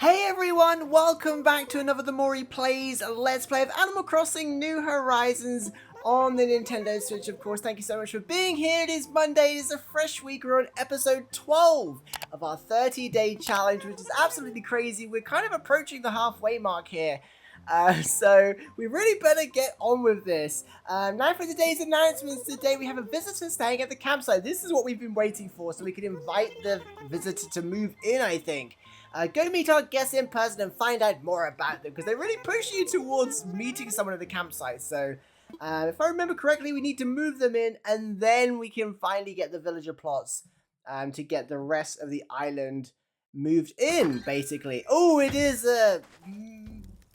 Hey everyone, welcome back to another The Mori Plays Let's Play of Animal Crossing New Horizons on the Nintendo Switch, of course. Thank you so much for being here. It is Monday, it is a fresh week. We're on episode 12 of our 30-day challenge, which is absolutely crazy. We're kind of approaching the halfway mark here. So we really better get on with this. Now for today's announcements. Today we have a visitor staying at the campsite. This is what we've been waiting for, so we can invite the visitor to move in, I think. Go meet our guests in person and find out more about them, because they really push you towards meeting someone at the campsite. So if I remember correctly, we need to move them in, and then we can finally get the villager plots to get the rest of the island moved in, basically. Oh, it is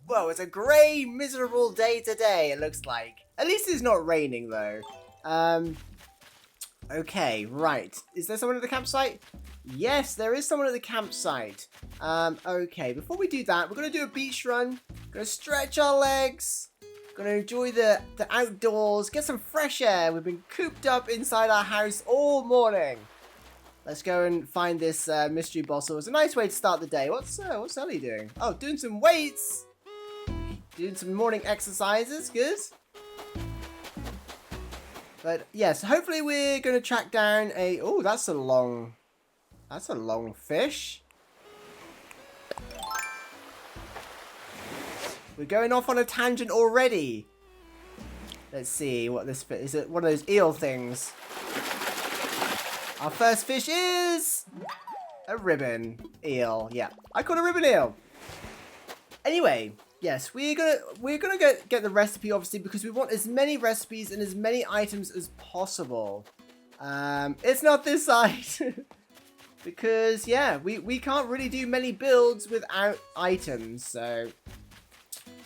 well, it's a grey, miserable day today, it looks like. At least it's not raining, though. Okay, right. Is there someone at the campsite? Yes, there is someone at the campsite. Okay, before we do that, we're going to do a beach run. Going to stretch our legs. Going to enjoy the outdoors. Get some fresh air. We've been cooped up inside our house all morning. Let's go and find this mystery boss. It was a nice way to start the day. What's Ellie doing? Oh, doing some weights. Doing some morning exercises. Good. But yes, hopefully we're going to track down a... Oh, that's a long fish. We're going off on a tangent already. Let's see what this fish... Is it one of those eel things? Our first fish is... a ribbon eel. Yeah, I caught a ribbon eel. Anyway... Yes, we're gonna get the recipe, obviously, because we want as many recipes and as many items as possible. It's not this side. Because, yeah, we can't really do many builds without items, so...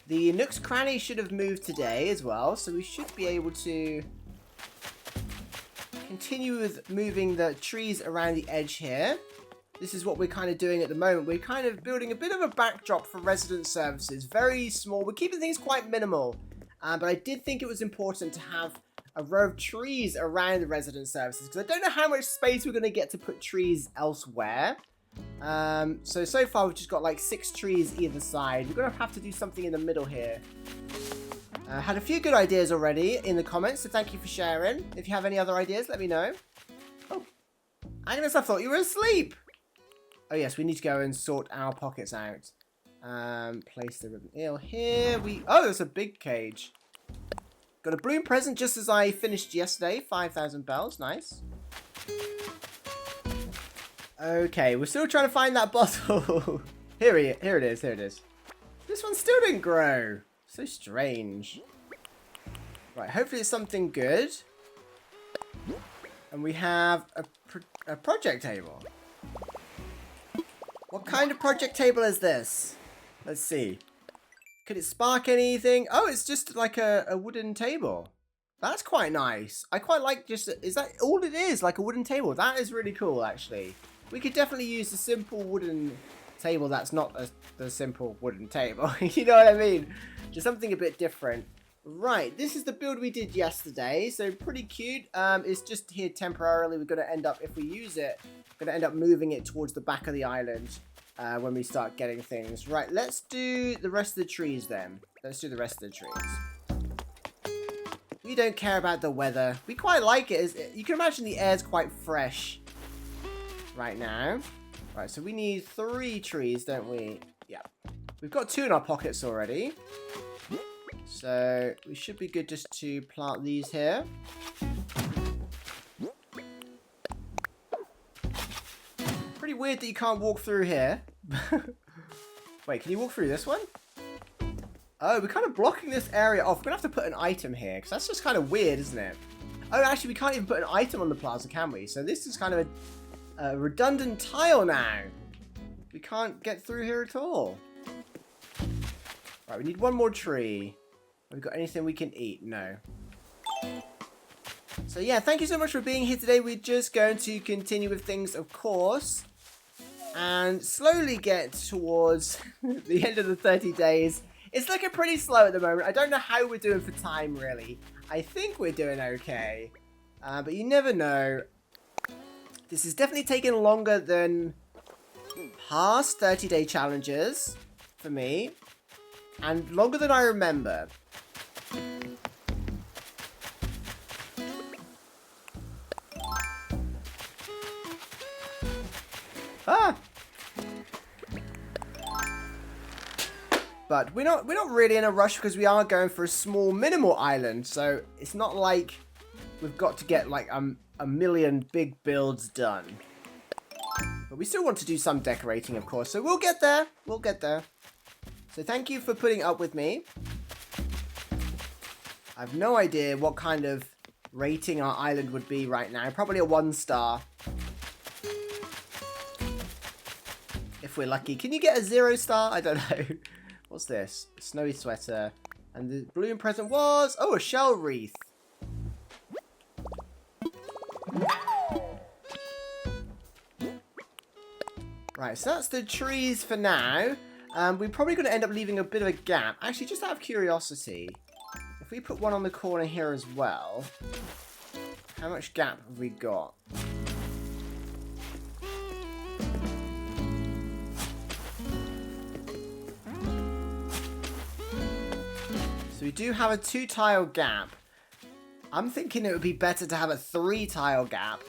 The Nook's Cranny should have moved today as well, so we should be able to continue with moving the trees around the edge here. This is what we're kind of doing at the moment. We're kind of building a bit of a backdrop for resident services. Very small. We're keeping things quite minimal. But I did think it was important to have a row of trees around the resident services, because I don't know how much space we're going to get to put trees elsewhere. So far we've just got like 6 trees either side. We're going to have to do something in the middle here. Had a few good ideas already in the comments, so thank you for sharing. If you have any other ideas, let me know. Oh, Agnes, I thought you were asleep. Oh yes, we need to go and sort our pockets out. Place the ribbon eel here. Oh, there's a big cage. Got a balloon present just as I finished yesterday. 5,000 bells, nice. Okay, we're still trying to find that bottle. Here it is. This one still didn't grow. So strange. Right, hopefully it's something good. And we have a project table. What kind of project table is this? Let's see. Could it spark anything? Oh, it's just like a wooden table. That's quite nice. I quite like just... Is that all it is? Like a wooden table? That is really cool, actually. We could definitely use a simple wooden table that's not the simple wooden table. You know what I mean? Just something a bit different. Right, this is the build we did yesterday. So pretty cute. It's just here temporarily. We're going to end up, if we use it, going to end up moving it towards the back of the island when we start getting things. Right, let's do the rest of the trees then. Let's do the rest of the trees. We don't care about the weather. We quite like it. You can imagine the air's quite fresh right now. Right, so we need 3 trees, don't we? Yeah. We've got 2 in our pockets already. So we should be good just to plant these here. Pretty weird that you can't walk through here. Wait, can you walk through this one? Oh, we're kind of blocking this area off. We're going to have to put an item here, because that's just kind of weird, isn't it? Oh, actually, we can't even put an item on the plaza, can we? So this is kind of a redundant tile now. We can't get through here at all. Right, we need 1 more tree. Have we got anything we can eat? No. So yeah, thank you so much for being here today. We're just going to continue with things, of course, and slowly get towards the end of the 30 days. It's looking pretty slow at the moment. I don't know how we're doing for time, really. I think we're doing okay, but you never know. This is definitely taking longer than past 30-day challenges for me. And longer than I remember. Ah! But we're not really in a rush because we are going for a small minimal island. So it's not like we've got to get like a million big builds done. But we still want to do some decorating, of course. So we'll get there. We'll get there. So thank you for putting up with me. I have no idea what kind of rating our island would be right now. Probably a 1 star. If we're lucky. Can you get a 0 star? I don't know. What's this? A snowy sweater. And the balloon present was... Oh, a shell wreath. Right, so that's the trees for now. We're probably going to end up leaving a bit of a gap. Actually, just out of curiosity, if we put one on the corner here as well, how much gap have we got? So we do have a 2-tile gap. I'm thinking it would be better to have a 3-tile gap.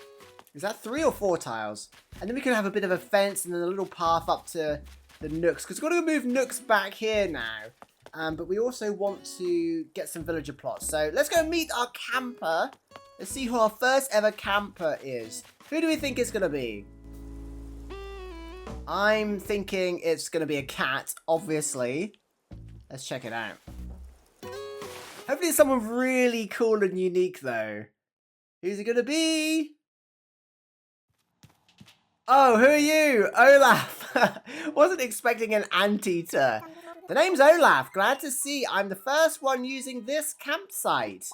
Is that 3 or 4 tiles? And then we can have a bit of a fence and then a little path up to the nooks. Because we've got to move nooks back here now. But we also want to get some villager plots. So let's go meet our camper. Let's see who our first ever camper is. Who do we think it's going to be? I'm thinking it's going to be a cat, obviously. Let's check it out. Hopefully it's someone really cool and unique, though. Who's it going to be? Oh, who are you? Olaf. Wasn't expecting an anteater. The name's Olaf. Glad to see I'm the first one using this campsite.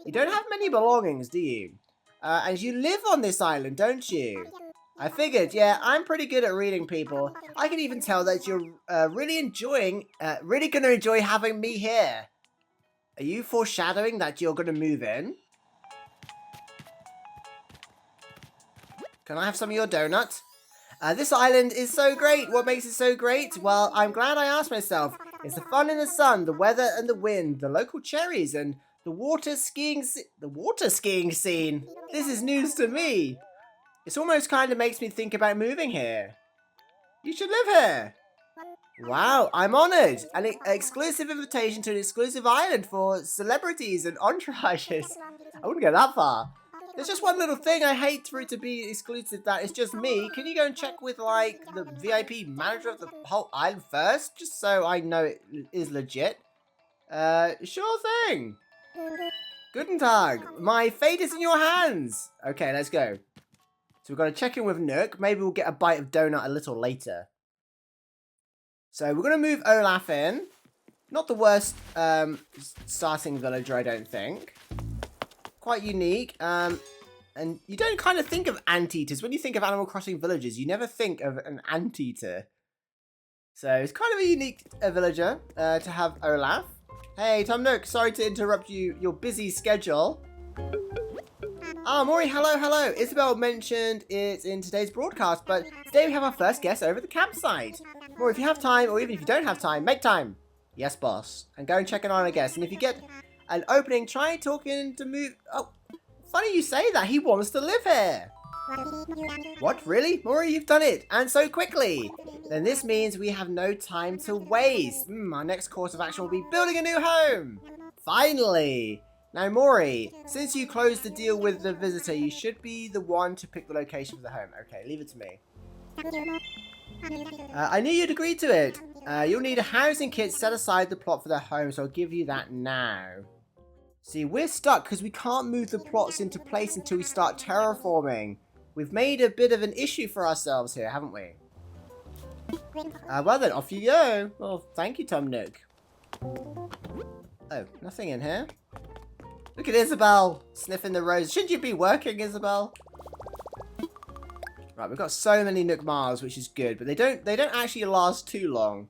You don't have many belongings, do you? And you live on this island, don't you? I figured, yeah, I'm pretty good at reading people. I can even tell that you're really going to enjoy having me here. Are you foreshadowing that you're going to move in? Can I have some of your donut? This island is so great. What makes it so great? Well, I'm glad I asked myself. It's the fun in the sun, the weather and the wind, the local cherries, and the water skiing scene. This is news to me. It almost kind of makes me think about moving here. You should live here. Wow, I'm honoured. An exclusive invitation to an exclusive island for celebrities and entourages. I wouldn't go that far. There's just one little thing I hate for it to be exclusive, that it's just me. Can you go and check with, like, the VIP manager of the whole island first? Just so I know it is legit. Sure thing. Guten Tag. My fate is in your hands. Okay, let's go. So we've got to check in with Nook. Maybe we'll get a bite of donut a little later. So we're going to move Olaf in. Not the worst starting villager, I don't think. Quite unique. And you don't kind of think of anteaters. When you think of Animal Crossing villages, you never think of an anteater. So it's kind of a unique villager to have Olaf. Hey, Tom Nook, sorry to interrupt your busy schedule. Ah, Mori, hello. Isabel mentioned it's in today's broadcast, but today we have our first guest over at the campsite. Mori, if you have time, or even if you don't have time, make time. Yes, boss. And go and check in on our guest. And if you get an opening, try talking to move... Oh, funny you say that. He wants to live here. What, really? Mori, you've done it. And so quickly. Then this means we have no time to waste. Our next course of action will be building a new home. Finally. Now, Mori, since you closed the deal with the visitor, you should be the one to pick the location for the home. Okay, leave it to me. I knew you'd agree to it. You'll need a housing kit set aside the plot for the home, so I'll give you that now. See, we're stuck because we can't move the plots into place until we start terraforming. We've made a bit of an issue for ourselves here, haven't we? Well then, off you go. Well, thank you, Tom Nook. Oh, nothing in here. Look at Isabel sniffing the rose. Shouldn't you be working, Isabel? Right, we've got so many Nook Miles, which is good, but they don't actually last too long.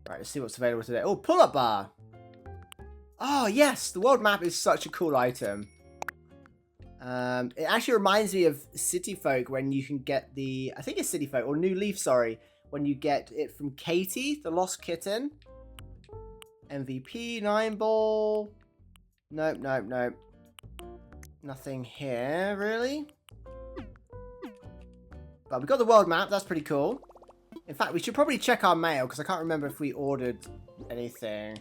Right, let's see what's available today. Oh, pull-up bar. Oh, yes, the world map is such a cool item. It actually reminds me of City Folk when you can get the... I think it's City Folk, or New Leaf, sorry. When you get it from Katie, the Lost Kitten. MVP, 9 ball. Nope, nope, nope. Nothing here, really. But we've got the world map. That's pretty cool. In fact, we should probably check our mail, because I can't remember if we ordered anything.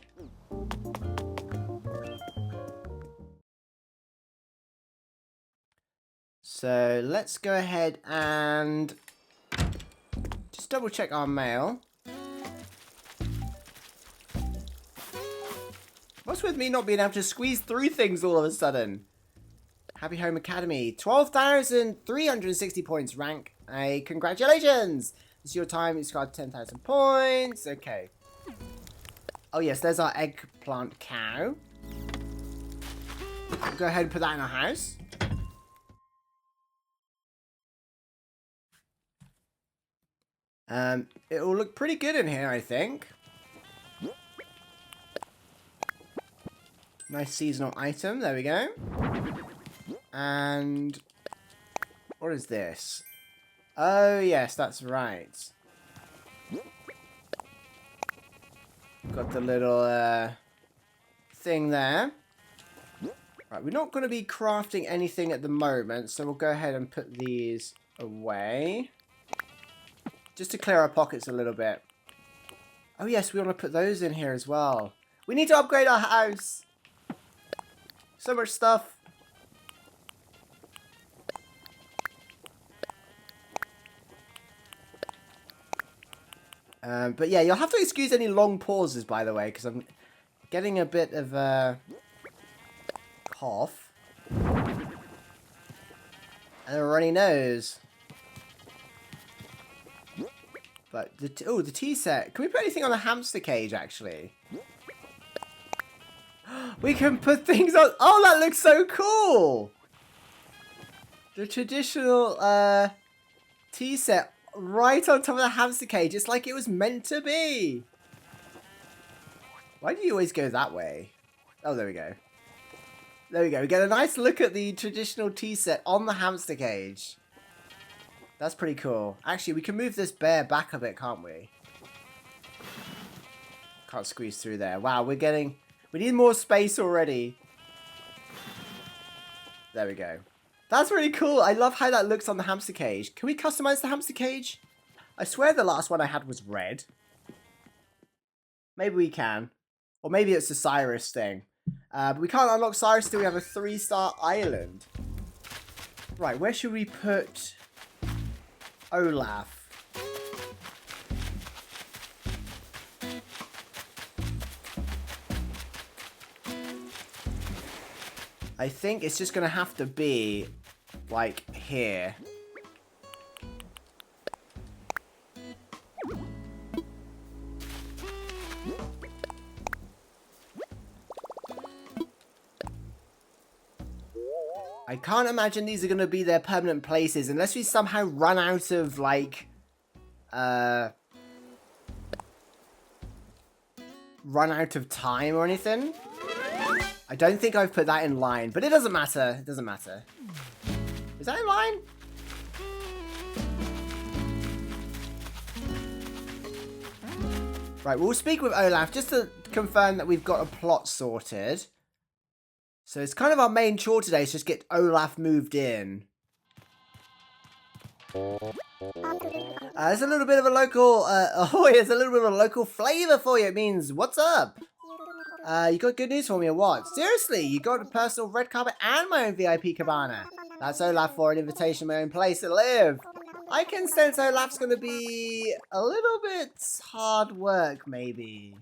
So let's go ahead and just double check our mail. What's with me not being able to squeeze through things all of a sudden? Happy Home Academy. 12,360 points rank. Hey, congratulations. This is your time. It's got 10,000 points. Okay. Oh, yes, there's our eggplant cow. We'll go ahead and put that in our house. It will look pretty good in here, I think. Nice seasonal item. There we go. And what is this? Oh, yes, that's right. Got the little thing there. Right, we're not going to be crafting anything at the moment, so we'll go ahead and put these away. Just to clear our pockets a little bit. Oh, yes, we want to put those in here as well. We need to upgrade our house. So much stuff. But yeah, you'll have to excuse any long pauses, by the way, because I'm getting a bit of a cough. And a runny nose. But, the tea set. Can we put anything on the hamster cage, actually? We can put things on... Oh, that looks so cool! The traditional tea set right on top of the hamster cage. It's like it was meant to be. Why do you always go that way? Oh, there we go. There we go. We get a nice look at the traditional tea set on the hamster cage. That's pretty cool. Actually, we can move this bear back a bit, can't we? Can't squeeze through there. Wow, we're getting... We need more space already. There we go. That's really cool. I love how that looks on the hamster cage. Can we customize the hamster cage? I swear the last one I had was red. Maybe we can. Or maybe it's a Cyrus thing. But we can't unlock Cyrus till we have a 3-star island. Right, where should we put Olaf? I think it's just going to have to be, like, here. I can't imagine these are going to be their permanent places unless we somehow run out of, like, run out of time or anything. I don't think I've put that in line, but it doesn't matter. It doesn't matter. Is that in line? Right, we'll speak with Olaf just to confirm that we've got a plot sorted. So it's kind of our main chore today is just get Olaf moved in. There's a little bit of a local, there's a little bit of a local flavour for you. It means, what's up? You got good news for me or what? Seriously, you got a personal red carpet and my own VIP cabana. That's Olaf for an invitation to my own place to live. I can sense Olaf's going to be a little bit hard work, maybe.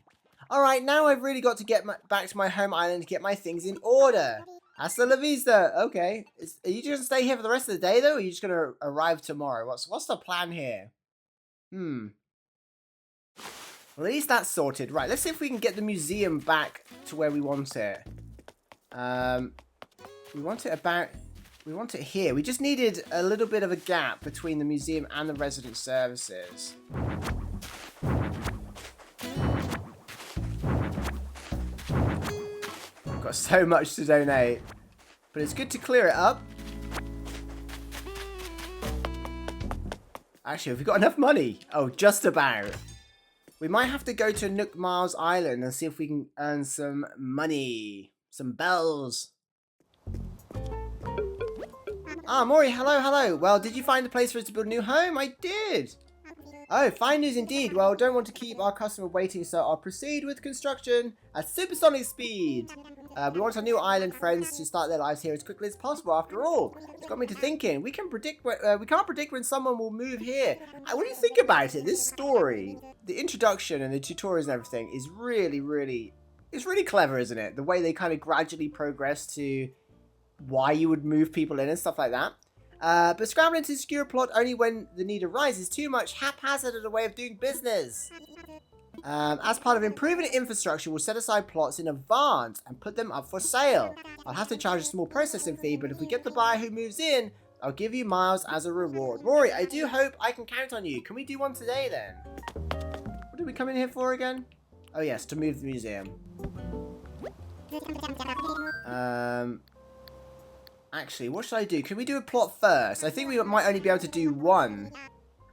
Alright, now I've really got to get back to my home island to get my things in order. Hasta la vista. Okay. Are you just going to stay here for the rest of the day, though? Or are you just going to arrive tomorrow? What's the plan here? Well, at least that's sorted. Right, let's see if we can get the museum back to where we want it. We want it here. We just needed a little bit of a gap between the museum and the resident services. Got so much to donate. But it's good to clear it up. Actually, have we got enough money? Oh, just about. We might have to go to Nook Miles Island and see if we can earn some money. Some bells. Ah, Mori, hello, hello. Well, did you find a place for us to build a new home? I did. Oh, fine news indeed. Well, don't want to keep our customer waiting, so I'll proceed with construction at supersonic speed. We want our new island friends to start their lives here as quickly as possible. After all, it's got me to thinking. We can't predict when someone will move here. What do you think about it? This story, the introduction and the tutorials and everything is really clever, isn't it? The way they kind of gradually progress to why you would move people in and stuff like that. But scrambling to secure a plot only when the need arises is too much haphazard a way of doing business. As part of improving infrastructure, we'll set aside plots in advance and put them up for sale. I'll have to charge a small processing fee, but if we get the buyer who moves in, I'll give you miles as a reward. Mori, I do hope I can count on you. Can we do one today then? What did we come in here for again? Oh yes, to move the museum. Actually, what should I do? Can we do a plot first? I think we might only be able to do one.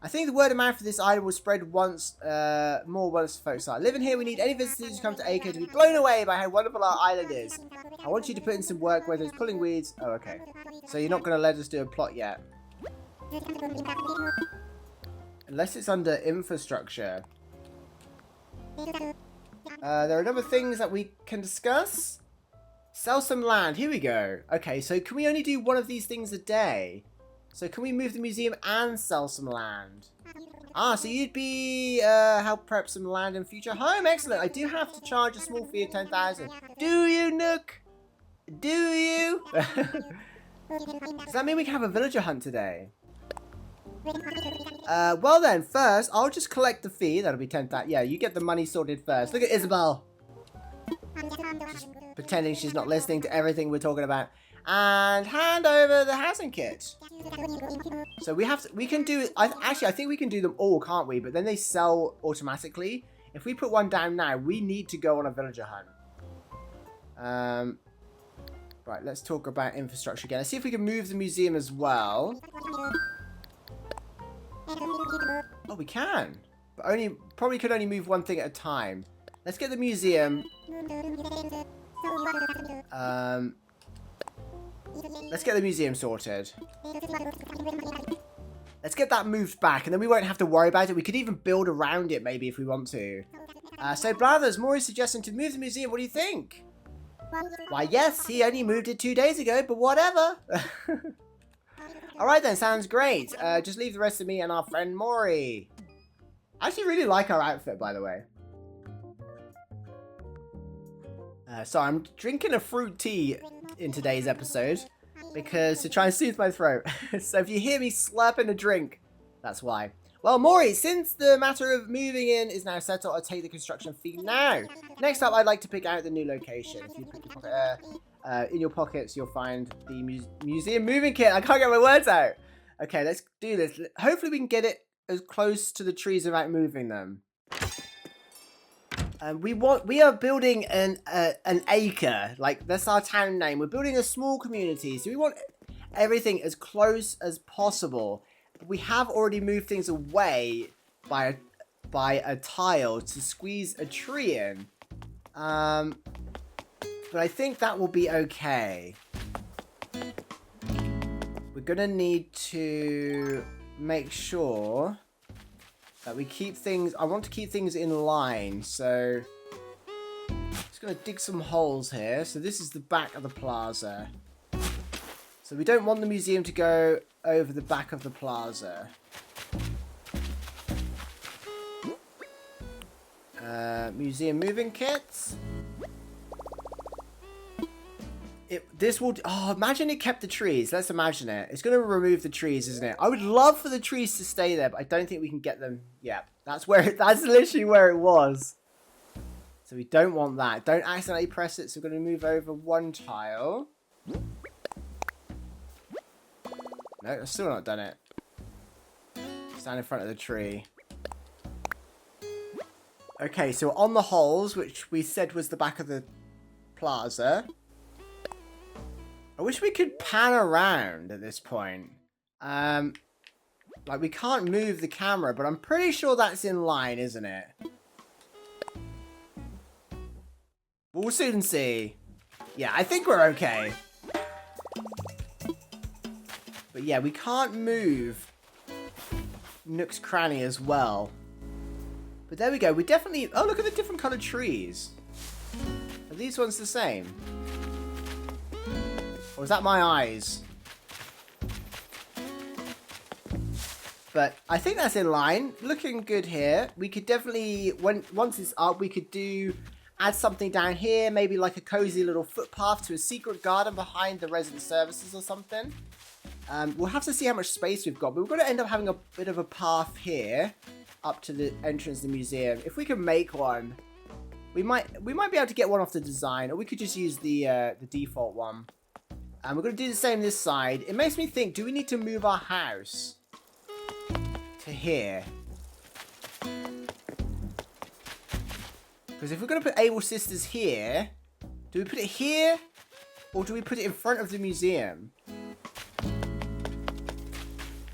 I think the word of mouth for this island will spread more once folks start living here. We need any visitors who come to ACNH to be blown away by how wonderful our island is. I want you to put in some work, whether it's pulling weeds. Oh, okay. So you're not going to let us do a plot yet. Unless it's under infrastructure. There are a number of things that we can discuss. Sell some land. Here we go. Okay, so can we only do one of these things a day? So can we move the museum and sell some land? Ah, so you'd be help prep some land in future home. Excellent. I do have to charge a small fee of 10,000. Do you, Nook? Do you? Does that mean we can have a villager hunt today? Well then, first I'll just collect the fee. That'll be 10,000. Yeah, you get the money sorted first. Look at Isabel. Just pretending she's not listening to everything we're talking about. And hand over the housing kit. So we can do, actually I think we can do them all, can't we? But then they sell automatically. If we put one down now, we need to go on a villager hunt. Right, let's talk about infrastructure again. Let's see if we can move the museum as well. Oh, we can. But probably could only move one thing at a time. Let's get the museum. Let's get the museum sorted. Let's get that moved back, and then we won't have to worry about it. We could even build around it, maybe, if we want to. So, brothers, Mori's suggesting to move the museum. What do you think? Why, yes, he only moved it 2 days ago, but whatever. Alright then, sounds great. Just leave the rest of me and our friend Mori. I actually really like our outfit, by the way. So I'm drinking a fruit tea in today's episode because to try and soothe my throat. So if you hear me slurping a drink, that's why. Well, Mori, since the matter of moving in is now settled, I'll take the construction fee now. Next up, I'd like to pick out the new location. If you put your pocket, in your pockets, you'll find the museum moving kit. I can't get my words out. Okay, let's do this. Hopefully we can get it as close to the trees without moving them. We are building an acre, like that's our town name. We're building a small community, so we want everything as close as possible. But we have already moved things away by a tile to squeeze a tree in. But I think that will be okay. We're gonna need to make sure that we keep things. I want to keep things in line, so just gonna dig some holes here. So this is the back of the plaza. So we don't want the museum to go over the back of the plaza. Museum moving kits. This will. Oh, imagine it kept the trees. Let's imagine it. It's going to remove the trees, isn't it? I would love for the trees to stay there, but I don't think we can get them. Yeah, that's literally where it was. So we don't want that. Don't accidentally press it. So we're going to move over one tile. No, I've still not done it. Stand in front of the tree. Okay, so on the holes, which we said was the back of the plaza. I wish we could pan around at this point. Like, we can't move the camera, but I'm pretty sure that's in line, isn't it? We'll soon see. Yeah, I think we're okay. But yeah, we can't move Nook's Cranny as well. But there we go. We definitely... Oh, look at the different coloured trees. Are these ones the same? Or is that my eyes? But I think that's in line. Looking good here. We could definitely... Once it's up, we could add something down here. Maybe like a cozy little footpath to a secret garden behind the resident services or something. We'll have to see how much space we've got. But we're going to end up having a bit of a path here up to the entrance of the museum. If we can make one, we might be able to get one off the design, or we could just use the default one. And we're going to do the same this side. It makes me think, do we need to move our house to here? Because if we're going to put Able Sisters here, do we put it here, or do we put it in front of the museum?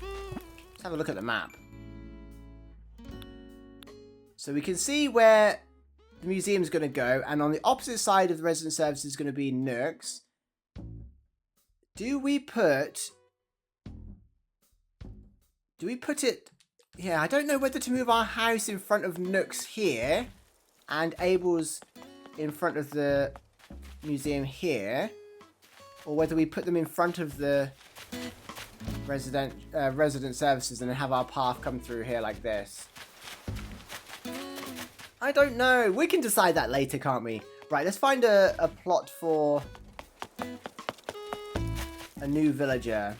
Let's have a look at the map. So we can see where the museum's going to go, and on the opposite side of the resident service is going to be Nook's. Do we put it... Yeah, I don't know whether to move our house in front of Nook's here and Abel's in front of the museum here, or whether we put them in front of the resident services and then have our path come through here like this. I don't know. We can decide that later, can't we? Right, let's find a plot for a new villager.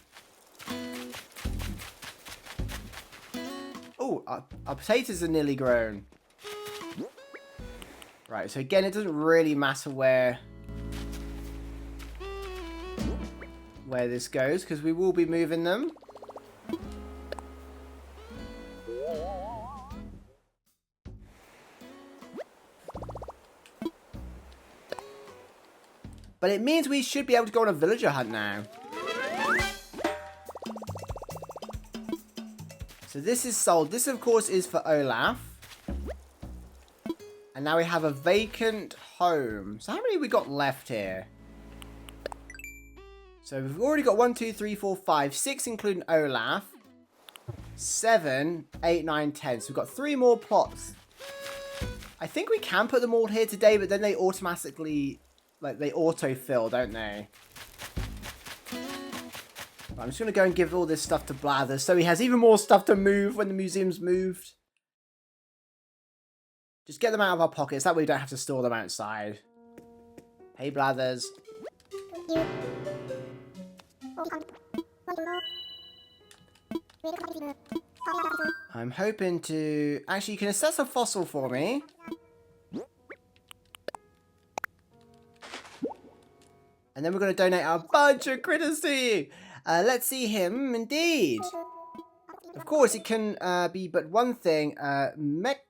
Oh, our potatoes are nearly grown. Right, so again, it doesn't really matter where this goes, because we will be moving them. But it means we should be able to go on a villager hunt now. So this is sold. This, of course, is for Olaf. And now we have a vacant home. So how many have we got left here? So we've already got 1, 2, 3, 4, 5, 6, including Olaf. 7, 8, 9, 10. So we've got 3 more plots. I think we can put them all here today, but then they automatically... Like, they autofill, don't they? I'm just going to go and give all this stuff to Blathers so he has even more stuff to move when the museum's moved. Just get them out of our pockets. That way we don't have to store them outside. Hey, Blathers. I'm hoping to... Actually, you can assess a fossil for me. And then we're going to donate a bunch of critters to you. Let's see him. Indeed. Of course, it can be but one thing. Megacaro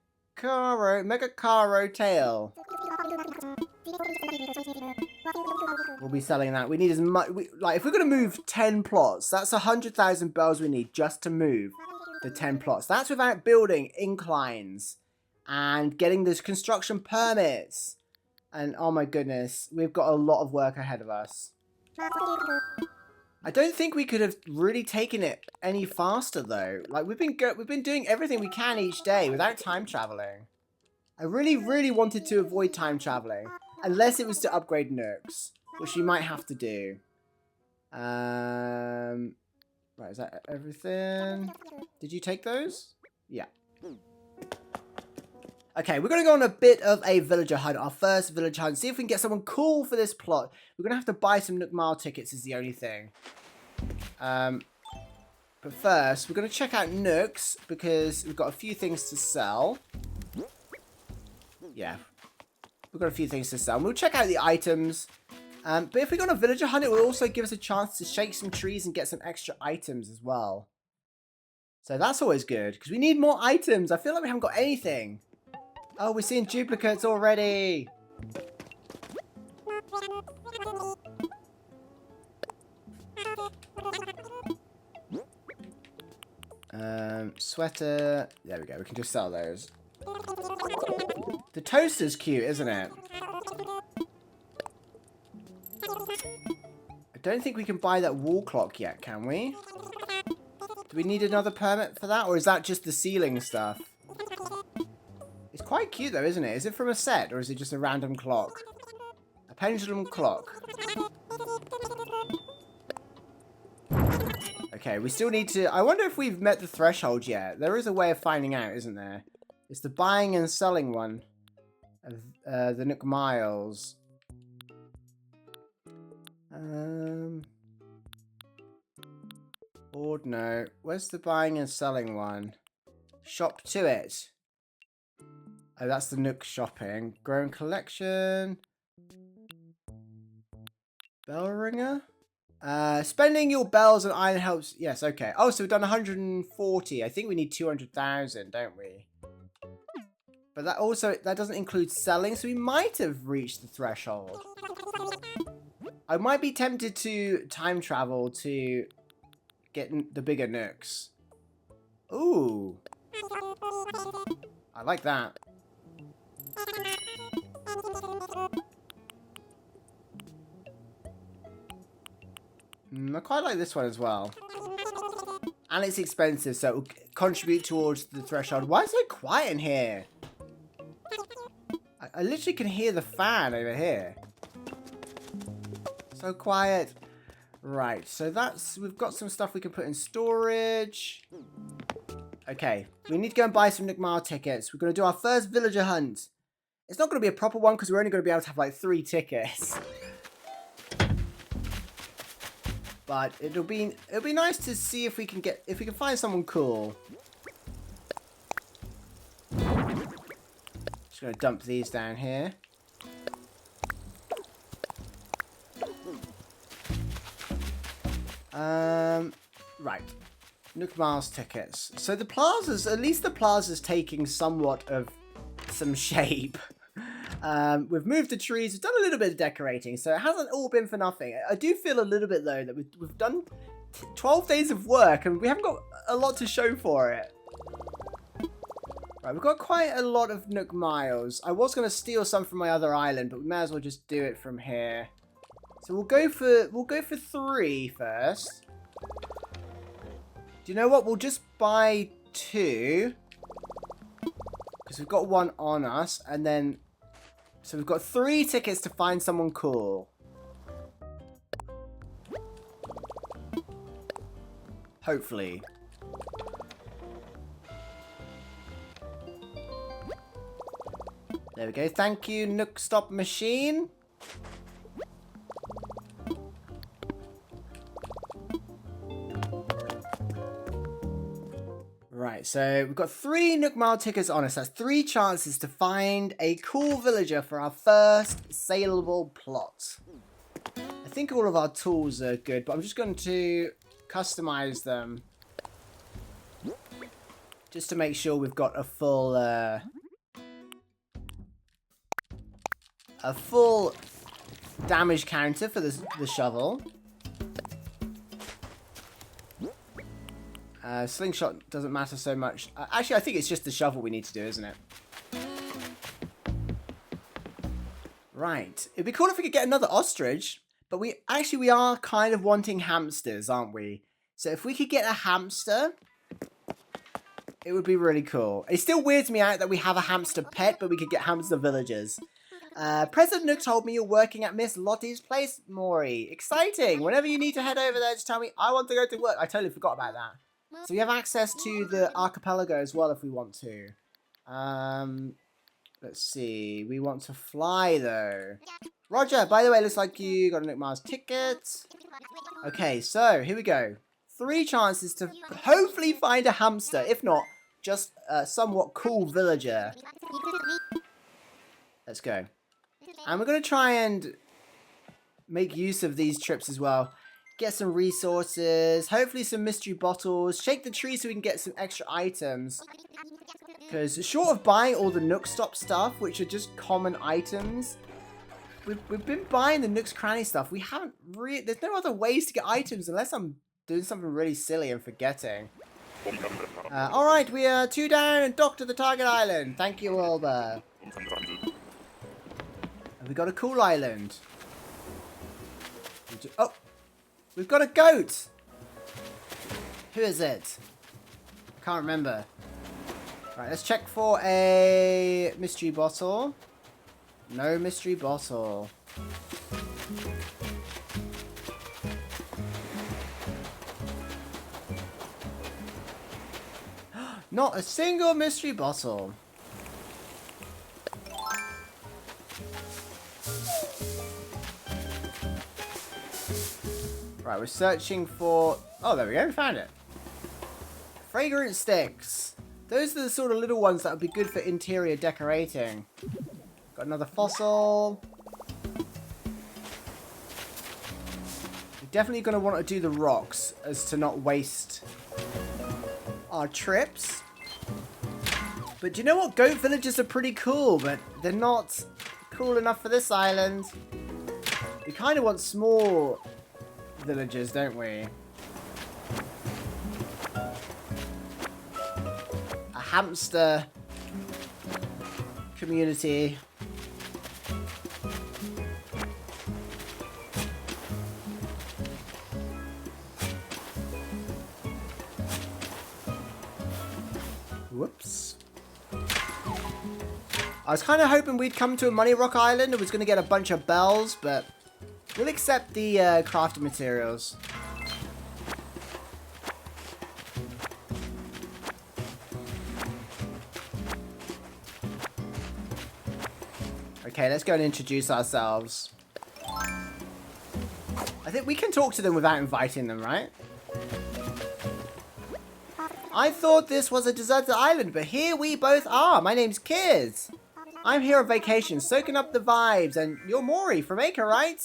tail. We'll be selling that. We need as much... Like, if we're going to move 10 plots, that's 100,000 bells we need just to move the 10 plots. That's without building inclines and getting those construction permits. And oh my goodness, we've got a lot of work ahead of us. I don't think we could have really taken it any faster though. Like we've been doing everything we can each day without time traveling. I really wanted to avoid time traveling, unless it was to upgrade Nooks, which we might have to do. Right, is that everything? Did you take those? Yeah. Okay, we're going to go on a bit of a villager hunt, our first villager hunt. See if we can get someone cool for this plot. We're going to have to buy some Nook Mile tickets is the only thing. But first, we're going to check out Nooks because we've got a few things to sell. Yeah, we've got a few things to sell. And we'll check out the items. But if we go on a villager hunt, it will also give us a chance to shake some trees and get some extra items as well. So that's always good because we need more items. I feel like we haven't got anything. Oh, we're seeing duplicates already. Sweater. There we go. We can just sell those. The toaster's cute, isn't it? I don't think we can buy that wall clock yet, can we? Do we need another permit for that? Or is that just the ceiling stuff? It's quite cute though, isn't it? Is it from a set or is it just a random clock? A pendulum clock. Okay, we still need to... I wonder if we've met the threshold yet. There is a way of finding out, isn't there? It's the buying and selling one. Of the Nook Miles. Board no. Where's the buying and selling one? Shop to it. Oh, that's the Nook shopping. Grown collection. Bell ringer? Spending your bells and iron helps. Yes, okay. Oh, so we've done 140. I think we need 200,000, don't we? But that also, that doesn't include selling, so we might have reached the threshold. I might be tempted to time travel to get the bigger nooks. Ooh. I like that. I quite like this one as well. And it's expensive, so it will contribute towards the threshold. Why is it so quiet in here? I literally can hear the fan over here. So quiet. Right, so that's... We've got some stuff we can put in storage. Okay, we need to go and buy some Nook Mile tickets. We're going to do our first villager hunt. It's not going to be a proper one because we're only going to be able to have like 3 tickets. But it'll be nice to see if we can find someone cool. Just gonna dump these down here. Right. Nook Miles tickets. So the plazas, at least the plaza's taking somewhat of some shape. We've moved the trees, we've done a little bit of decorating, so it hasn't all been for nothing. I do feel a little bit though that we've done 12 days of work and we haven't got a lot to show for it. Right, we've got quite a lot of Nook Miles. I was going to steal some from my other island, but we may as well just do it from here. So we'll go for 3 first. Do you know what? We'll just buy 2 because we've got 1 on us, and then so we've got 3 tickets to find someone cool. Hopefully. There we go. Thank you, Nook Stop Machine. Right, so we've got 3 Nook Mile tickets on us. That's 3 chances to find a cool villager for our first saleable plot. I think all of our tools are good, but I'm just going to customize them. Just to make sure we've got a full damage counter for the shovel. Slingshot doesn't matter so much. Actually, I think it's just the shovel we need to do, isn't it? Right. It'd be cool if we could get another ostrich, but we are kind of wanting hamsters, aren't we? So if we could get a hamster, it would be really cool. It still weirds me out that we have a hamster pet, but we could get hamster villagers. President Nook told me you're working at Miss Lottie's place, Mori. Exciting! Whenever you need to head over there, just tell me. I want to go to work. I totally forgot about that. So we have access to the archipelago as well if we want to. Let's see. We want to fly, though. Roger, by the way, looks like you got a Nook Miles ticket. Okay, so here we go. 3 chances to hopefully find a hamster. If not, just a somewhat cool villager. Let's go. And we're going to try and make use of these trips as well. Get some resources, hopefully some mystery bottles, shake the tree so we can get some extra items. Because short of buying all the Nook Stop stuff, which are just common items, we've been buying the Nook's Cranny stuff. We haven't really, there's no other ways to get items unless I'm doing something really silly and forgetting. Alright, we are 2 down and docked to the target island. Thank you, Wilbur. And we got a cool island. Oh! We've got a goat! Who is it? Can't remember. Right, let's check for a mystery bottle. No mystery bottle. Not a single mystery bottle. Right, we're searching for... Oh, there we go, we found it. Fragrant sticks. Those are the sort of little ones that would be good for interior decorating. Got another fossil. We're definitely going to want to do the rocks as to not waste our trips. But do you know what? Goat villages are pretty cool, but they're not cool enough for this island. We kind of want small villages, don't we? A hamster community. Whoops. I was kind of hoping we'd come to a Money Rock Island and was going to get a bunch of bells, but we'll accept the crafting materials. Okay, let's go and introduce ourselves. I think we can talk to them without inviting them, right? I thought this was a deserted island, but here we both are. My name's Kiz. I'm here on vacation, soaking up the vibes, and you're Mori from Acre, right?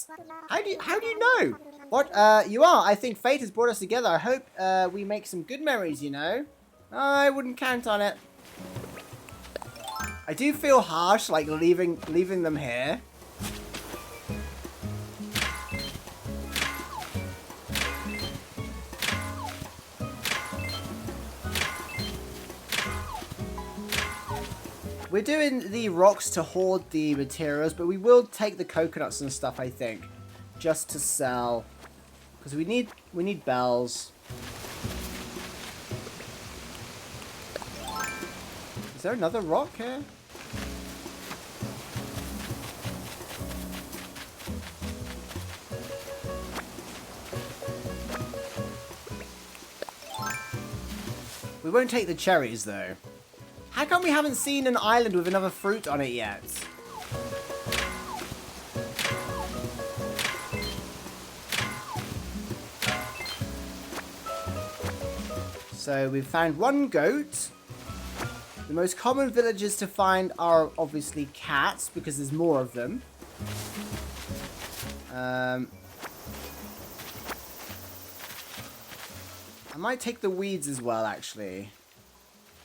How do you know? What, you are? I think fate has brought us together. I hope we make some good memories, you know? I wouldn't count on it. I do feel harsh, like leaving them here. We're doing the rocks to hoard the materials, but we will take the coconuts and stuff, I think, just to sell, because we need bells. Is there another rock here? We won't take the cherries, though. How come we haven't seen an island with another fruit on it yet? So we've found one goat. The most common villages to find are obviously cats, because there's more of them. I might take the weeds as well, actually.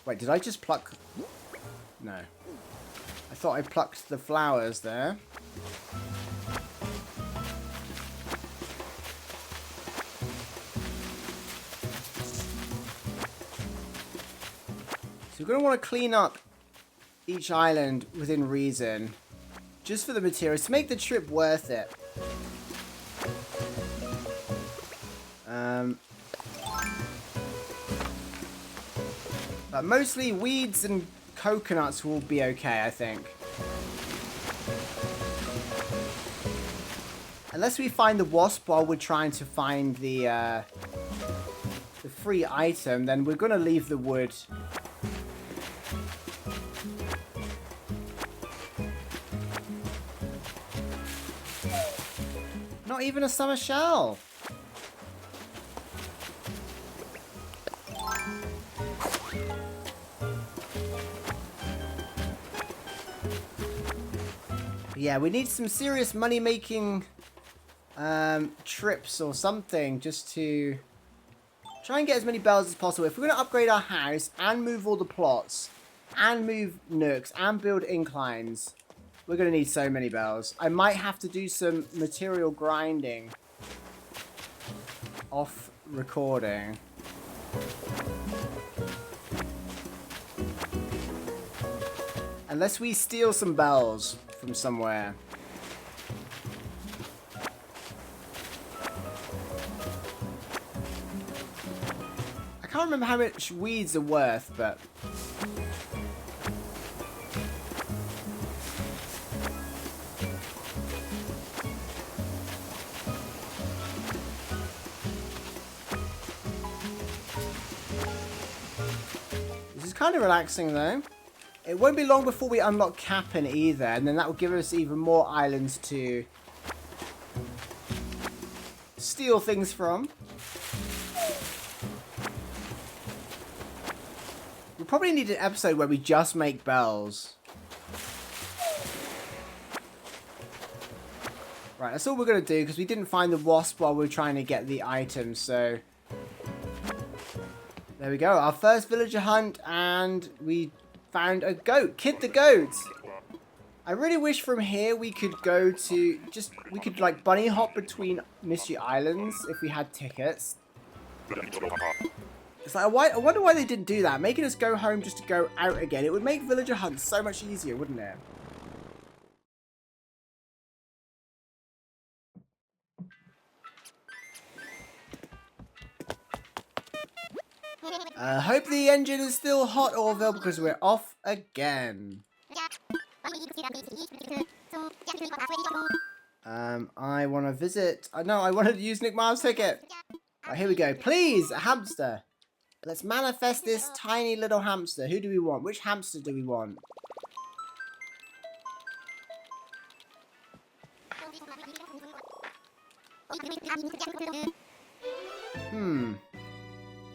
Wait, did I just pluck? No. I thought I plucked the flowers there. So we're going to want to clean up each island within reason. Just for the materials, to make the trip worth it. But mostly weeds and coconuts will be okay, I think. Unless we find the wasp while we're trying to find the free item, then we're going to leave the wood. Not even a summer shell. Yeah, we need some serious money-making trips or something just to try and get as many bells as possible. If we're going to upgrade our house and move all the plots and move nooks and build inclines, we're going to need so many bells. I might have to do some material grinding off recording. Unless we steal some bells from somewhere. I can't remember how much weeds are worth, but... This is kind of relaxing, though. It won't be long before we unlock Cap'n either, and then that will give us even more islands to steal things from. We probably need an episode where we just make bells. Right, that's all we're going to do, because we didn't find the wasp while we were trying to get the items, so... There we go, our first villager hunt, and we found a goat. Kid the goat! I really wish from here we could go to... we could, like, bunny hop between Mystery Islands if we had tickets. It's like, I wonder why they didn't do that. Making us go home just to go out again. It would make villager hunts so much easier, wouldn't it? Hope the engine is still hot, Orville, because we're off again. I want to visit... no, I wanted to use Nick Miles' ticket. Right, here we go. Please, a hamster. Let's manifest this tiny little hamster. Who do we want? Which hamster do we want?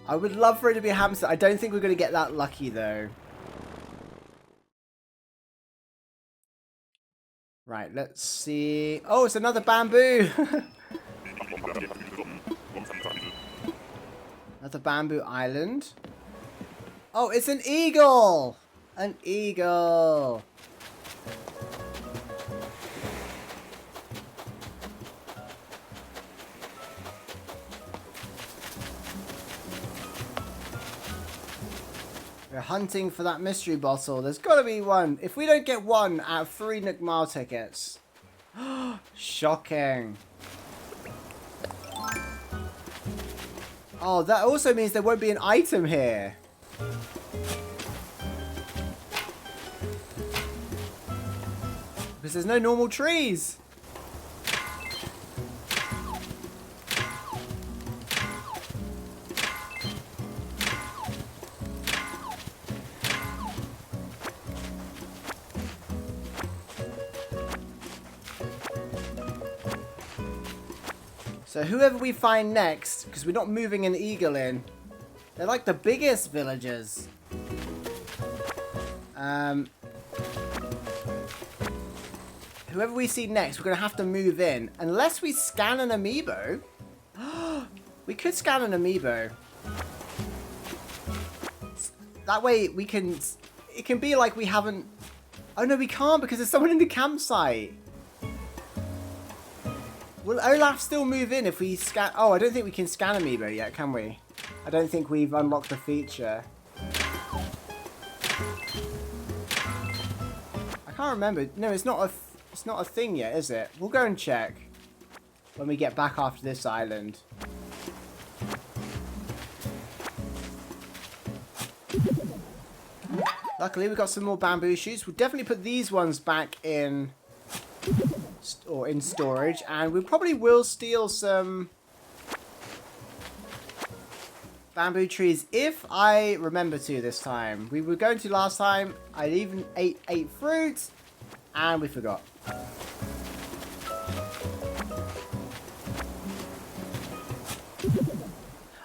I would love for it to be a hamster. I don't think we're going to get that lucky, though. Right, let's see. Oh, it's another bamboo. Another bamboo island. Oh, it's an eagle. An eagle. We're hunting for that mystery bottle. There's got to be one. If we don't get one out of 3 Nook Mile tickets. Shocking. Oh, that also means there won't be an item here. Because there's no normal trees. So whoever we find next, because we're not moving an eagle in, they're like the biggest villagers. Whoever we see next, we're going to have to move in. Unless we scan an amiibo. We could scan an amiibo. That way we can... It can be like we haven't... Oh no, we can't because there's someone in the campsite. Will Olaf still move in if we scan... Oh, I don't think we can scan amiibo yet, can we? I don't think we've unlocked the feature. I can't remember. No, it's not a thing yet, is it? We'll go and check when we get back after this island. Luckily, we've got some more bamboo shoots. We'll definitely put these ones back in... or in storage, and we probably will steal some bamboo trees if I remember to this time. We were going to last time. I even ate fruit and we forgot.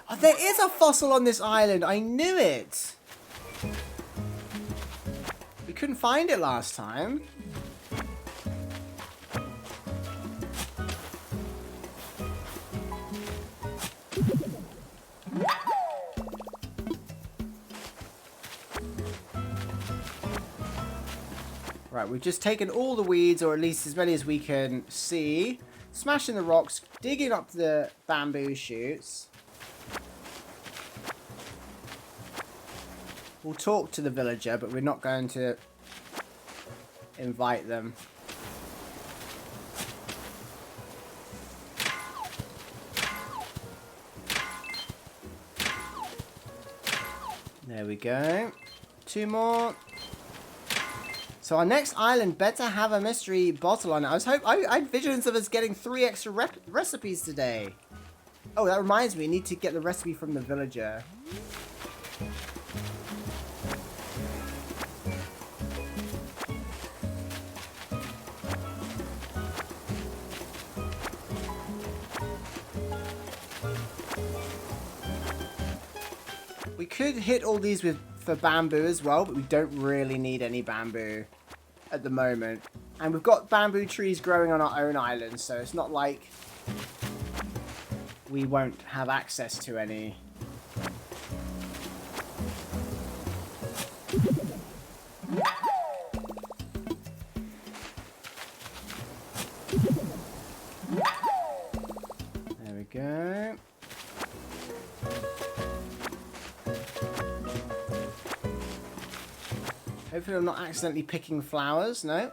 Oh, there is a fossil on this island. I knew it. We couldn't find it last time. Right, we've just taken all the weeds, or at least as many as we can see. Smashing the rocks, digging up the bamboo shoots. We'll talk to the villager, but we're not going to invite them. There we go. 2 more. So our next island better have a mystery bottle on it. I had visions of us getting 3 extra recipes today. Oh, that reminds me. I need to get the recipe from the villager. We could hit all these for bamboo as well, but we don't really need any bamboo at the moment. And we've got bamboo trees growing on our own island, so it's not like we won't have access to any. There we go. Hopefully I'm not accidentally picking flowers, no.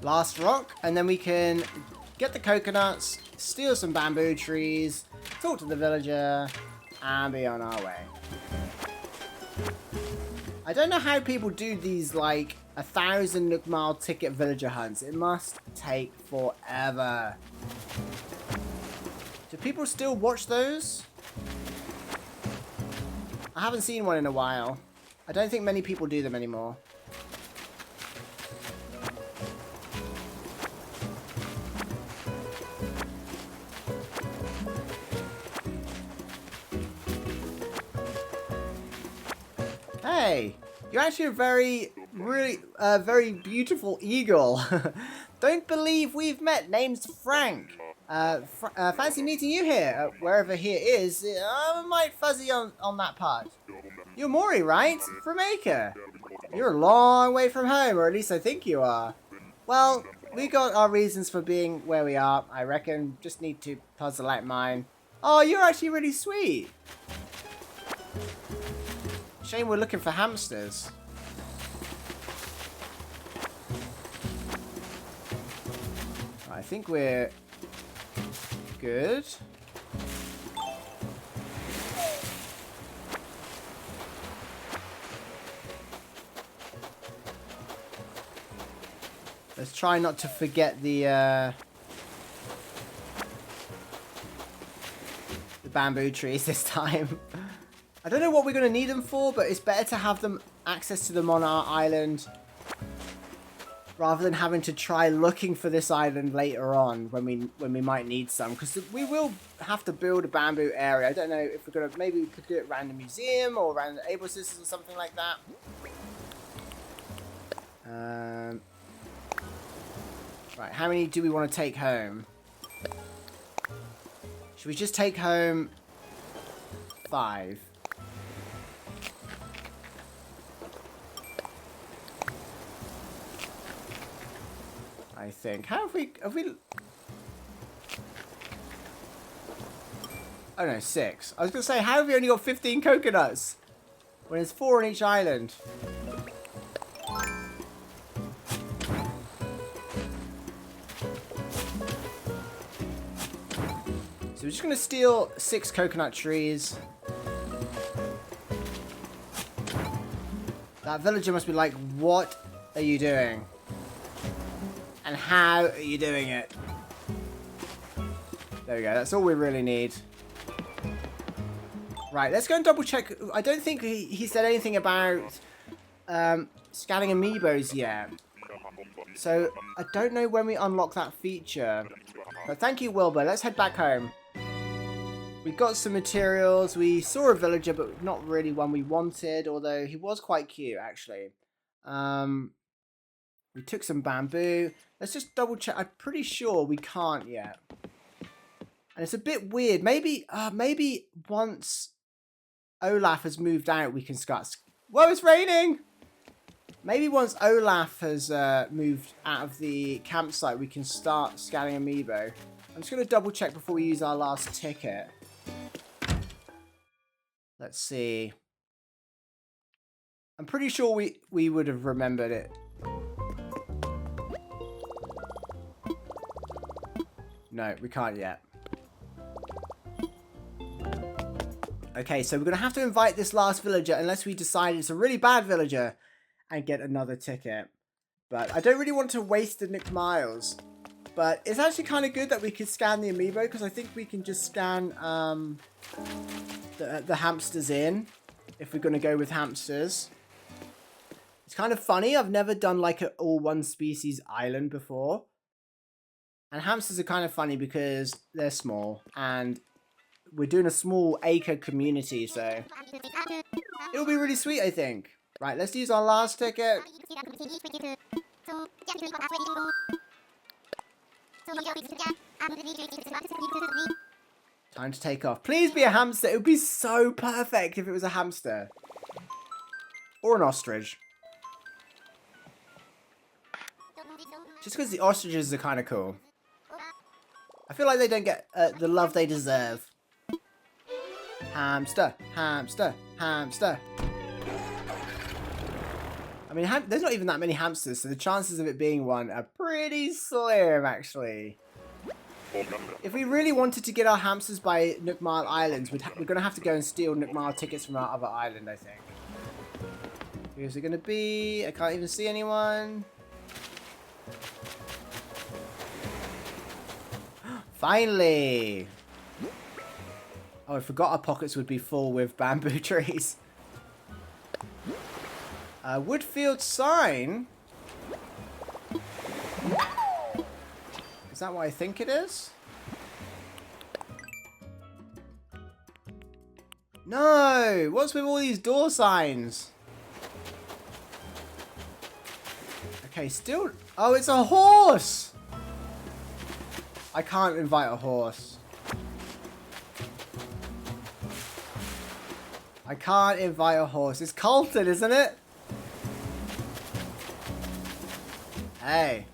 Last rock, and then we can get the coconuts, steal some bamboo trees, talk to the villager, and be on our way. I don't know how people do these, like, 1,000 Nook Mile ticket villager hunts. It must take forever. Do people still watch those? I haven't seen one in a while. I don't think many people do them anymore. Hey, you're actually a very beautiful eagle. Don't believe we've met. Name's Frank. Fancy meeting you here, wherever here is. I'm might fuzzy on that part. You're Mori, right? From Acre. You're a long way from home, or at least I think you are. Well, we got our reasons for being where we are, I reckon. Just need to puzzle out mine. Oh, you're actually really sweet. Shame we're looking for hamsters. I think we're good. Let's try not to forget the bamboo trees this time. I don't know what we're going to need them for, but it's better to have them access to them on our island rather than having to try looking for this island later on when we might need some, because we will have to build a bamboo area. I don't know if we're going to, maybe we could do it around the museum or around the Able Sisters or something like that. Right, how many do we want to take home? Should we just take home 5? I think. How have we... Oh no, 6. I was going to say, how have we only got 15 coconuts? When there's 4 on each island. So we're just going to steal 6 coconut trees. That villager must be like, what are you doing? And how are you doing it? There we go. That's all we really need. Right, let's go and double check. I don't think he said anything about scanning amiibos yet. So I don't know when we unlock that feature. But thank you, Wilbur. Let's head back home. We got some materials. We saw a villager, but not really one we wanted. Although he was quite cute, actually. We took some bamboo. Let's just double check. I'm pretty sure we can't yet. And it's a bit weird. Maybe once Olaf has moved out, we can start... Whoa, it's raining! Maybe once Olaf has moved out of the campsite, we can start scanning amiibo. I'm just going to double check before we use our last ticket. Let's see. I'm pretty sure we would have remembered it. No, we can't yet. Okay, so we're going to have to invite this last villager unless we decide it's a really bad villager and get another ticket. But I don't really want to waste the Nook Miles. But it's actually kind of good that we could scan the amiibo because I think we can just scan the hamsters in if we're going to go with hamsters. It's kind of funny. I've never done like an all one species island before. And hamsters are kind of funny because they're small and we're doing a small acre community, so it'll be really sweet, I think. Right, let's use our last ticket. Time to take off. Please be a hamster. It would be so perfect if it was a hamster. Or an ostrich. Just because the ostriches are kind of cool. I feel like they don't get the love they deserve. Hamster, hamster, hamster. I mean, there's not even that many hamsters, so the chances of it being one are pretty slim, actually. If we really wanted to get our hamsters by Nook Mile Islands, we're going to have to go and steal Nook Mile tickets from our other island, I think. Who's it going to be? I can't even see anyone. Finally! Oh, I forgot our pockets would be full with bamboo trees. Woodfield sign? Is that what I think it is? No! What's with all these door signs? Okay, still... Oh, it's a horse! I can't invite a horse. I can't invite a horse. It's Colton, isn't it? Hey.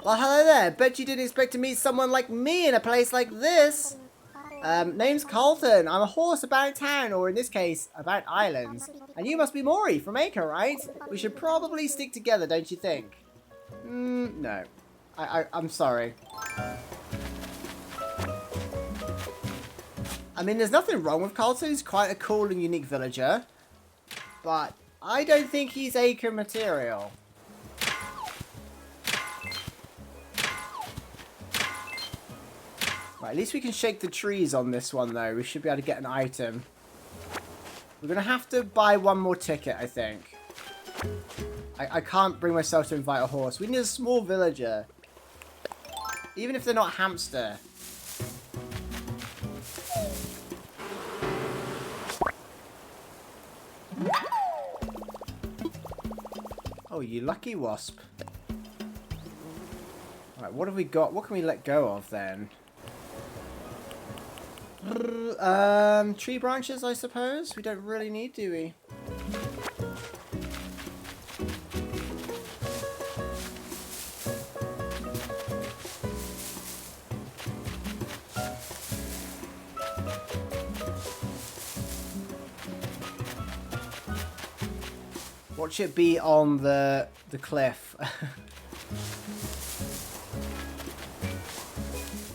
Well, hello there. Bet you didn't expect to meet someone like me in a place like this. Name's Colton. I'm a horse about town, or in this case, about islands. And you must be Mori from Acre, right? We should probably stick together, don't you think? No. I'm sorry. I mean, there's nothing wrong with Colton. He's quite a cool and unique villager. But I don't think he's Acre material. Right, at least we can shake the trees on this one, though. We should be able to get an item. We're going to have to buy one more ticket, I think. I can't bring myself to invite a horse. We need a small villager. Even if they're not hamster. Oh, you lucky wasp. Alright, what have we got? What can we let go of then? Tree branches, I suppose? We don't really need, do we? Watch it be on the cliff.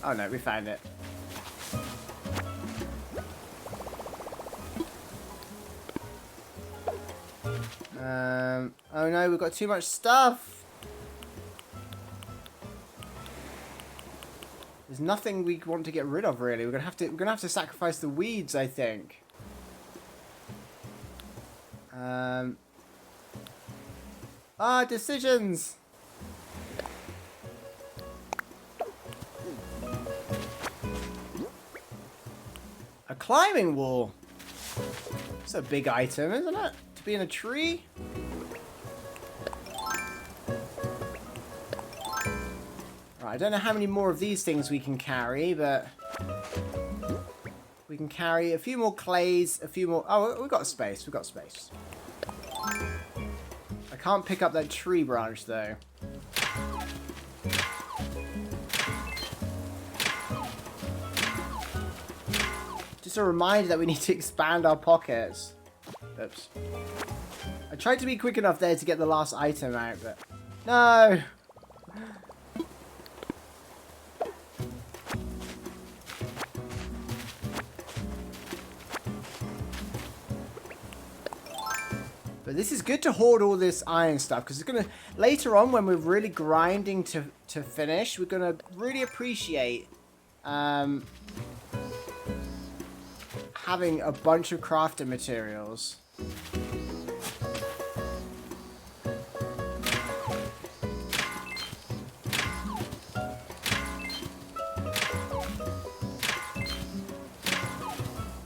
Oh no, we found it. Oh no, we've got too much stuff. There's nothing we want to get rid of really. We're gonna have to sacrifice the weeds, I think. Decisions. A climbing wall. It's a big item, isn't it? To be in a tree. Right, I don't know how many more of these things we can carry, but we can carry a few more clays, a few more... Oh, we've got space. We've got space. can't pick up that tree branch though. Just a reminder that we need to expand our pockets. Oops. I tried to be quick enough there to get the last item out, but no. But this is good to hoard all this iron stuff, because it's gonna later on when we're really grinding to finish, we're gonna really appreciate having a bunch of crafting materials.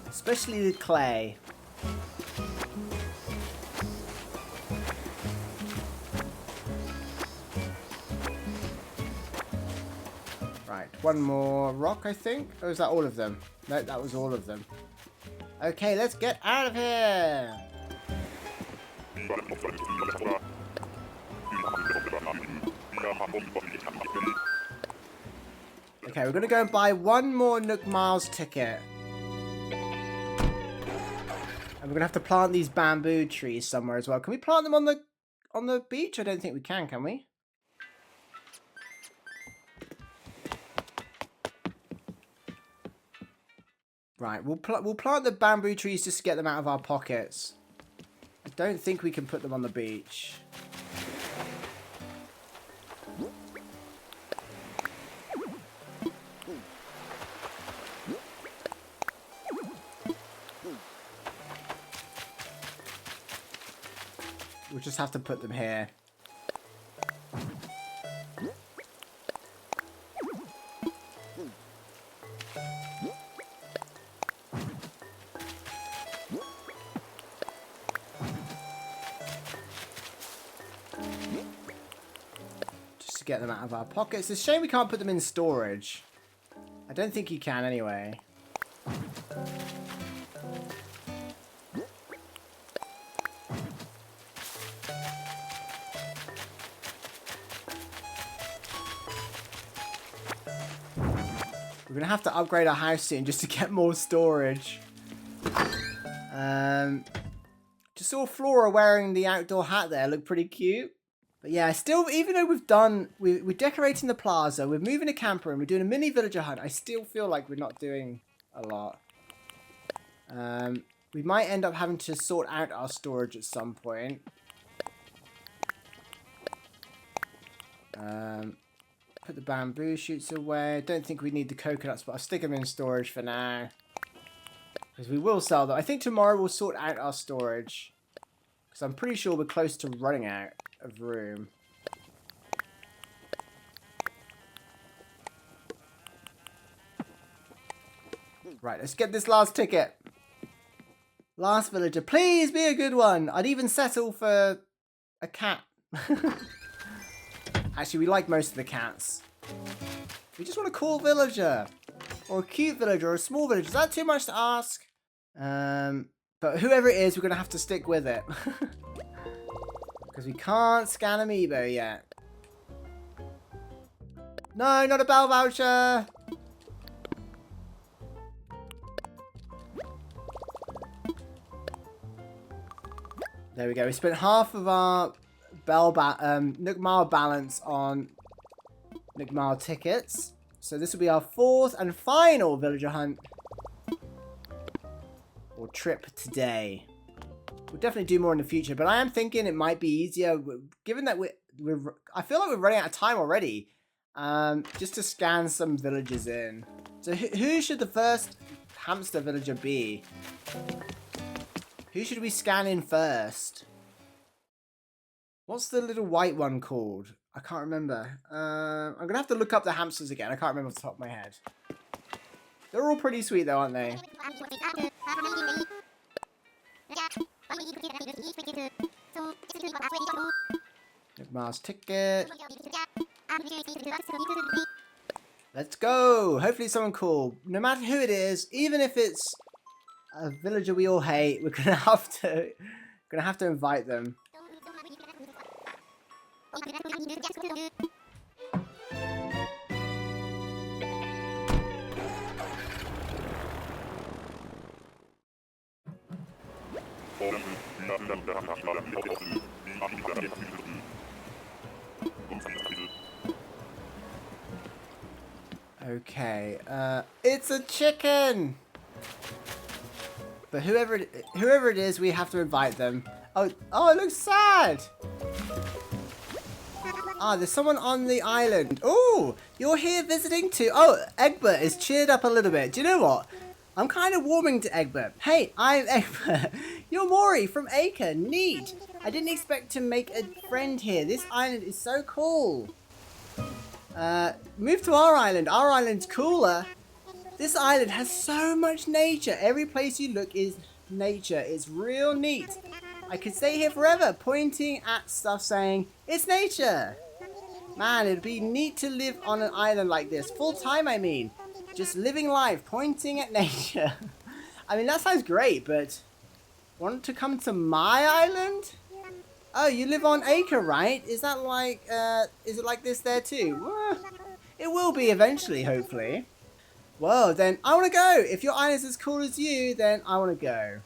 Especially the clay. Right, one more rock, I think. Or is that all of them? No, that was all of them. Okay, let's get out of here. Okay, we're gonna go and buy one more Nook Miles ticket. And we're gonna have to plant these bamboo trees somewhere as well. Can we plant them on the beach? I don't think we can we? Right, we'll plant the bamboo trees just to get them out of our pockets. I don't think we can put them on the beach. We'll just have to put them here. Just to get them out of our pockets. It's a shame we can't put them in storage. I don't think you can anyway. We're going to have to upgrade our house soon just to get more storage. Just saw Flora wearing the outdoor hat there. Looked pretty cute. But yeah, still, even though we're decorating the plaza, we're moving a camper and we're doing a mini villager hunt, I still feel like we're not doing a lot. We might end up having to sort out our storage at some point. Put the bamboo shoots away. I don't think we need the coconuts, but I'll stick them in storage for now. Because we will sell them. I think tomorrow we'll sort out our storage. Because I'm pretty sure we're close to running out of room. Right, let's get this last ticket. Last villager. Please be a good one. I'd even settle for a cat. Actually, we like most of the cats. We just want a cool villager. Or a cute villager, or a small villager. Is that too much to ask? But whoever it is, we're going to have to stick with it. Because we can't scan amiibo yet. No, not a bell voucher! There we go. We spent half of our Nook Mile balance on Nook Mile tickets. So this will be our fourth and final villager hunt. Or trip today. We'll definitely do more in the future, but I am thinking it might be easier, given that I feel like we're running out of time already, just to scan some villagers in. So who should the first hamster villager be? Who should we scan in first? What's the little white one called? I can't remember. I'm going to have to look up the hamsters again. I can't remember off the top of my head. They're all pretty sweet though, aren't they? Mars ticket. Let's go. Hopefully someone cool. No matter who it is, even if it's a villager we all hate, we're gonna have to invite them. Okay, it's a chicken! But whoever it is, we have to invite them. Oh, it looks sad! Ah, there's someone on the island. Oh, you're here visiting too. Oh, Egbert is cheered up a little bit. Do you know what? I'm kind of warming to Egbert. Hey, I'm Egbert. You're Mori from Acre. Neat. I didn't expect to make a friend here. This island is so cool. Move to our island. Our island's cooler. This island has so much nature. Every place you look is nature. It's real neat. I could stay here forever, pointing at stuff saying, it's nature. Man, it'd be neat to live on an island like this. Full time, I mean. Just living life, pointing at nature. I mean, that sounds great, but want to come to my island? Oh, you live on Acre, right? Is that like, is it like this there too? Well, it will be eventually, hopefully. Well, then I want to go. If your island's as cool as you, then I want to go.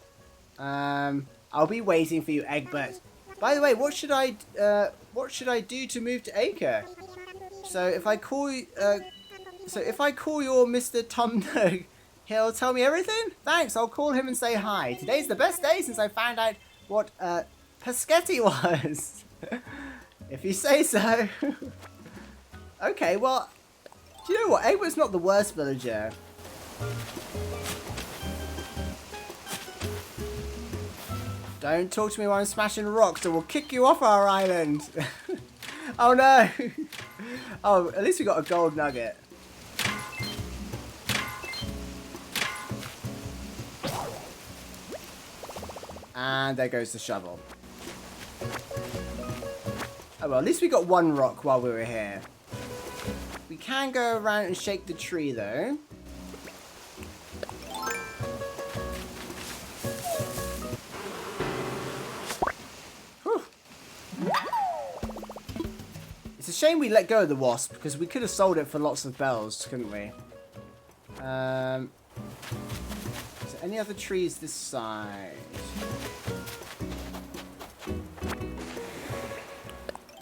I'll be waiting for you, Egbert. By the way, what should I do to move to Acre? So if I call you, your Mr. Tom Nook, he'll tell me everything? Thanks, I'll call him and say hi. Today's the best day since I found out what Pescetti was. If you say so. Okay, well, do you know what? Egbert's not the worst villager. Don't talk to me while I'm smashing rocks or we'll kick you off our island. Oh no. Oh, at least we got a gold nugget. And there goes the shovel. Oh well, at least we got one rock while we were here. We can go around and shake the tree though. Whew. It's a shame we let go of the wasp because we could have sold it for lots of bells, couldn't we? Is there any other trees this side?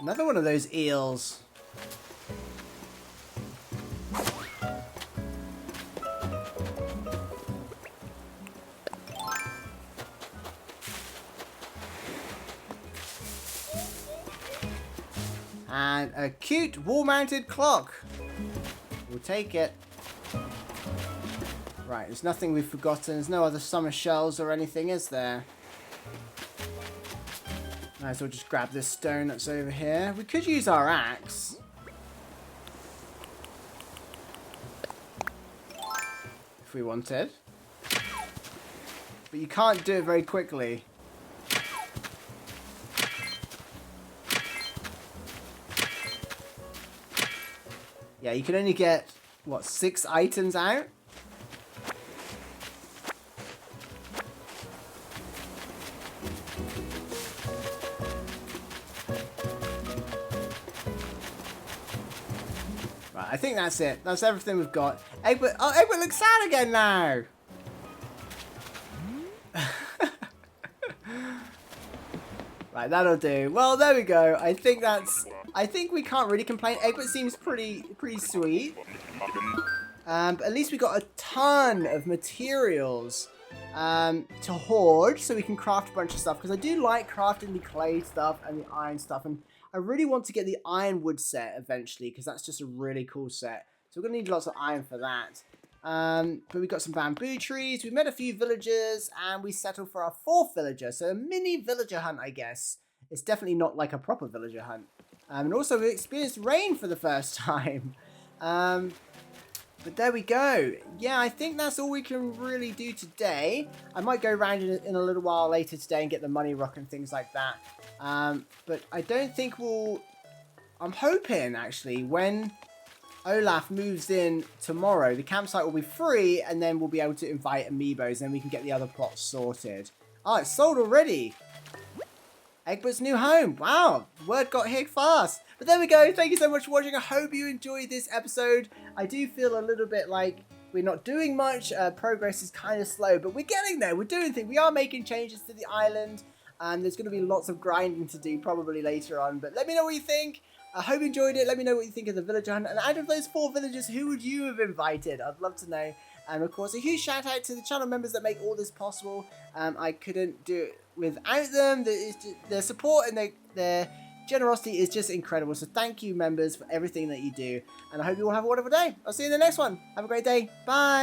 Another one of those eels. And a cute wall-mounted clock. We'll take it. Right, there's nothing we've forgotten. There's no other summer shells or anything, is there? Might as well just grab this stone that's over here. We could use our axe. If we wanted. But you can't do it very quickly. Yeah, you can only get, what, 6 items out? Right, I think that's it. That's everything we've got. Egbert, oh, Egbert looks sad again now! Right, that'll do. Well, there we go. I think we can't really complain. Egbert seems pretty sweet. But at least we got a ton of materials to hoard so we can craft a bunch of stuff. Because I do like crafting the clay stuff and the iron stuff. And I really want to get the ironwood set eventually because that's just a really cool set. So we're going to need lots of iron for that. But we got some bamboo trees. We met a few villagers and we settled for our 4th villager. So a mini villager hunt, I guess. It's definitely not like a proper villager hunt. And also we experienced rain for the first time. But there we go. Yeah, I think that's all we can really do today. I might go around in a little while later today and get the money rock and things like that. But I don't think we'll... I'm hoping, actually, when Olaf moves in tomorrow, the campsite will be free and then we'll be able to invite amiibos and then we can get the other plots sorted. Oh, it's sold already. Egbert's new home. Wow, word got here fast. But there we go. Thank you so much for watching. I hope you enjoyed this episode. I do feel a little bit like we're not doing much. Progress is kind of slow, but we're getting there. We're doing things. We are making changes to the island. And there's going to be lots of grinding to do probably later on. But let me know what you think. I hope you enjoyed it. Let me know what you think of the villager hunt. And out of those 4 villagers, who would you have invited? I'd love to know. And of course, a huge shout out to the channel members that make all this possible. I couldn't do it without them. Their support and their generosity is just incredible. So thank you, members, for everything that you do. And I hope you all have a wonderful day. I'll see you in the next one. Have a great day. Bye.